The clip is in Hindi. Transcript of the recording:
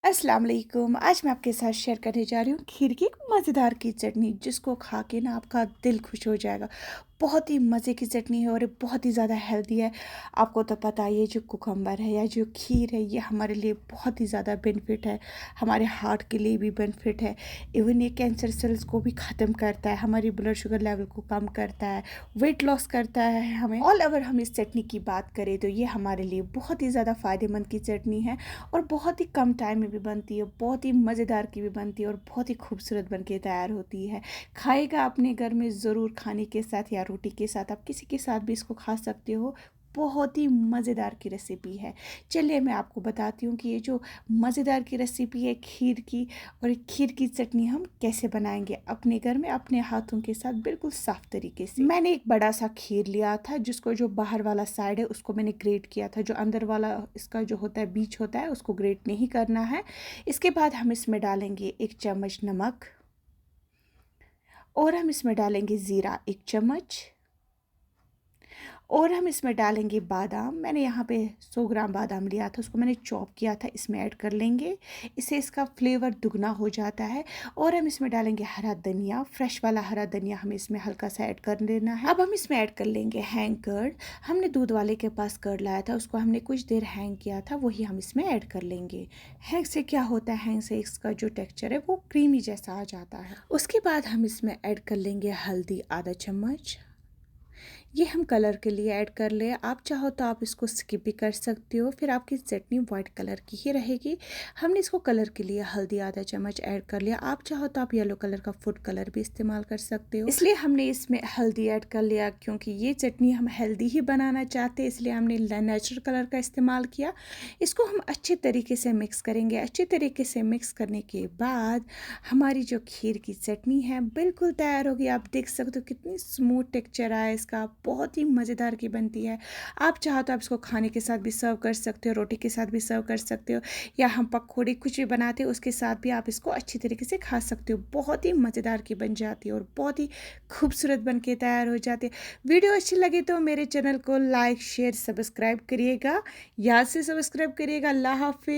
अस्सलाम वालेकुम। आज मैं आपके साथ शेयर करने जा रही हूँ खीर की एक मज़ेदार की चटनी, जिसको खा के ना आपका दिल खुश हो जाएगा। बहुत ही मज़े की चटनी है और ये बहुत ही ज़्यादा हेल्दी है। आपको तो पता है, ये जो कुकम्बर है या जो खीर है, ये हमारे लिए बहुत ही ज़्यादा बेनिफिट है। हमारे हार्ट के लिए भी बेनिफिट है। इवन ये कैंसर सेल्स को भी ख़त्म करता है, हमारी ब्लड शुगर लेवल को कम करता है, वेट लॉस करता है हमें। ऑल ओवर हम इस चटनी की बात करें तो ये हमारे लिए बहुत ही ज़्यादा फ़ायदेमंद की चटनी है और बहुत ही कम टाइम में भी बनती है, बहुत ही मज़ेदार की भी बनती है और बहुत ही खूबसूरत बन के तैयार होती है। खाएगा अपने घर में ज़रूर, खाने के साथ या रोटी के साथ, आप किसी के साथ भी इसको खा सकते हो। बहुत ही मज़ेदार की रेसिपी है। चलिए मैं आपको बताती हूँ कि ये जो मज़ेदार की रेसिपी है खीर की, और ये खीर की चटनी हम कैसे बनाएंगे अपने घर में अपने हाथों के साथ, बिल्कुल साफ़ तरीके से। मैंने एक बड़ा सा खीर लिया था, जिसको जो बाहर वाला साइड है उसको मैंने ग्रेट किया था। जो अंदर वाला इसका जो होता है, बीज होता है, उसको ग्रेट नहीं करना है। इसके बाद हम इसमें डालेंगे 1 चम्मच नमक और हम इसमें डालेंगे ज़ीरा 1 चम्मच और हम इसमें डालेंगे बादाम। मैंने यहाँ पे 100 ग्राम बादाम लिया था, उसको मैंने चॉप किया था, इसमें ऐड कर लेंगे। इससे इसका फ्लेवर दुगना हो जाता है। और हम इसमें डालेंगे हरा धनिया, फ्रेश वाला हरा धनिया हमें इसमें हल्का सा ऐड कर देना है। अब हम इसमें ऐड कर लेंगे हैंग कर्ड। हमने दूध वाले के पास कर्ड लाया था, उसको हमने कुछ देर हैंग किया था, वही हम इसमें ऐड कर लेंगे। हैंग से क्या होता है, हैंग से इसका जो टेक्स्चर है वो क्रीमी जैसा आ जाता है। उसके बाद हम इसमें ऐड कर लेंगे हल्दी आधा चम्मच। ये हम कलर के लिए ऐड कर ले, आप चाहो तो आप इसको स्किप भी कर सकते हो, फिर आपकी चटनी वाइट कलर की ही रहेगी। हमने इसको कलर के लिए हल्दी आधा चम्मच ऐड कर लिया, आप चाहो तो आप येलो कलर का फूड कलर भी इस्तेमाल कर सकते हो। इसलिए हमने इसमें हल्दी ऐड कर लिया, क्योंकि ये चटनी हम हेल्दी ही बनाना चाहते हैं, इसलिए हमने नेचुरल कलर का इस्तेमाल किया। इसको हम अच्छे तरीके से मिक्स करेंगे। अच्छे तरीके से मिक्स करने के बाद हमारी जो खीर की चटनी है बिल्कुल तैयार होगी। आप देख सकते हो कितनी स्मूथ टेक्सचर आया इसका, बहुत ही मज़ेदार की बनती है। आप चाहो तो आप इसको खाने के साथ भी सर्व कर सकते हो, रोटी के साथ भी सर्व कर सकते हो, या हम पकौड़े कुछ भी बनाते हो उसके साथ भी आप इसको अच्छी तरीके से खा सकते हो। बहुत ही मज़ेदार की बन जाती है और बहुत ही खूबसूरत बन के तैयार हो जाती है। वीडियो अच्छी लगे तो मेरे चैनल को लाइक शेयर सब्सक्राइब करिएगा, याद से सब्सक्राइब करिएगा। अल्लाह हाफिज़।